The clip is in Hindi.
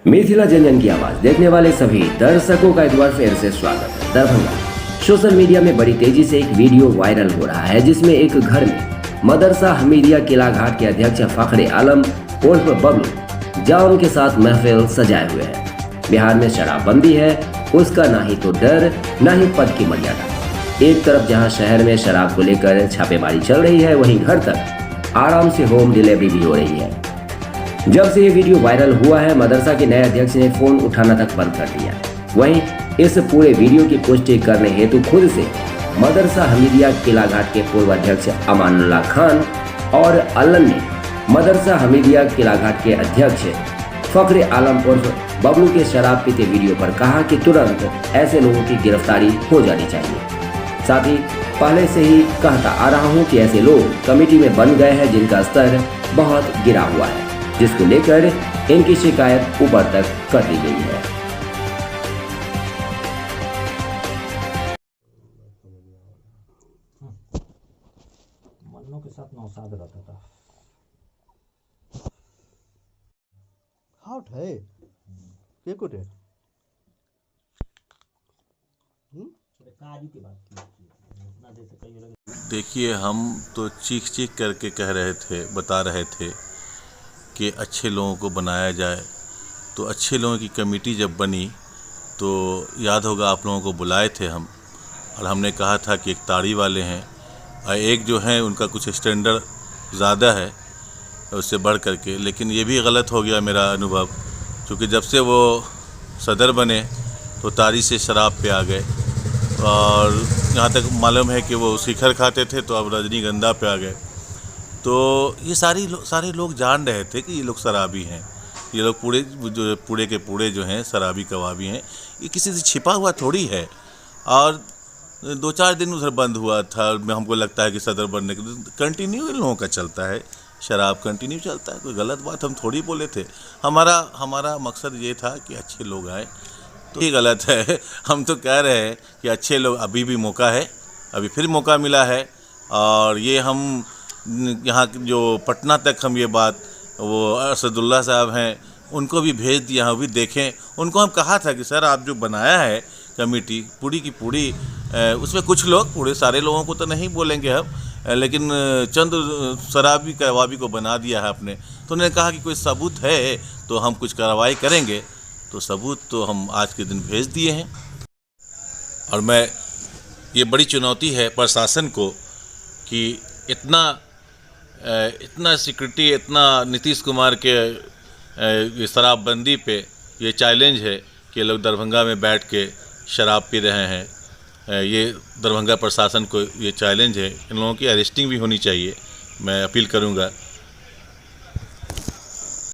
मिथिला जन की आवाज देखने वाले सभी दर्शकों का एक बार फिर से स्वागत है। दरभंगा सोशल मीडिया में बड़ी तेजी से एक वीडियो वायरल हो रहा है जिसमें एक घर में मदरसा हमीदिया किला घाट के अध्यक्ष फखरे आलम उर्फ बबलू जाम के साथ महफिल सजाए हुए हैं। बिहार में शराबबंदी है, उसका ना ही तो डर ना ही पद की मर्यादा। एक तरफ जहां शहर में शराब को लेकर छापेमारी चल रही है, वहीं घर तक आराम से होम डिलीवरी भी हो रही है। जब से ये वीडियो वायरल हुआ है, मदरसा के नए अध्यक्ष ने फोन उठाना तक बंद कर दिया। वहीं इस पूरे वीडियो की पुष्टि करने हेतु खुद से मदरसा हमीदिया किला घाट के पूर्व अध्यक्ष अमानुल्लाह खान और अल्लन ने मदरसा हमीदिया किला घाट के अध्यक्ष फखरे आलम उर्फ बबलू के शराब पीते वीडियो पर कहा कि तुरंत ऐसे लोगों की गिरफ्तारी हो जानी चाहिए। साथ ही पहले से ही कहता आ रहा हूं कि ऐसे लोग कमेटी में बन गए हैं जिनका स्तर बहुत गिरा हुआ है, जिसको लेकर इनकी शिकायत ऊपर तक कर दी गई है। मन्नों के साथ नौशाद रहता था। हाउट है के कुटे काजी की बात की उतना देर से कई लोग देखिए, हम तो चीख चीख करके कह रहे थे, बता रहे थे कि अच्छे लोगों को बनाया जाए। तो अच्छे लोगों की कमेटी जब बनी तो याद होगा आप लोगों को बुलाए थे हम, और हमने कहा था कि एक ताड़ी वाले हैं और एक जो है उनका कुछ स्टैंडर्ड ज़्यादा है उससे बढ़ करके। लेकिन ये भी गलत हो गया मेरा अनुभव, क्योंकि जब से वो सदर बने तो ताड़ी से शराब पे आ गए, और यहाँ तक मालूम है कि वो शिखर खाते थे तो अब रजनीगंधा पे आ गए। तो ये सारे लोग जान रहे थे कि ये लोग शराबी हैं, ये लोग पूरे के पूरे जो हैं शराबी कबाबी हैं। ये किसी से छिपा हुआ थोड़ी है। और 2-4 दिन उधर बंद हुआ था, हमको लगता है कि सदर बनने के कंटिन्यू इन लोगों का चलता है, शराब कंटिन्यू चलता है। कोई गलत बात हम थोड़ी बोले थे। हमारा मकसद ये था कि अच्छे लोग आए, तो ये गलत है। हम तो कह रहे हैं कि अच्छे लोग, अभी भी मौका है, अभी फिर मौका मिला है। और ये हम यहाँ जो पटना तक हम ये बात, वो अरशदुल्ला साहब हैं, उनको भी भेज दिया, हम भी देखें। उनको हम कहा था कि सर आप जो बनाया है कमेटी पूरी की पूरी, उसमें कुछ लोग, पूरे सारे लोगों को तो नहीं बोलेंगे हम, लेकिन चंद शराबी कबाबी को बना दिया है आपने। तो उन्होंने कहा कि कोई सबूत है तो हम कुछ कार्रवाई करेंगे। तो सबूत तो हम आज के दिन भेज दिए हैं। और ये बड़ी चुनौती है प्रशासन को कि इतना सिक्योरिटी, इतना नीतीश कुमार के शराबबंदी पे ये चैलेंज है कि लोग दरभंगा में बैठ के शराब पी रहे हैं। ये दरभंगा प्रशासन को ये चैलेंज है। इन लोगों की अरेस्टिंग भी होनी चाहिए, मैं अपील करूंगा।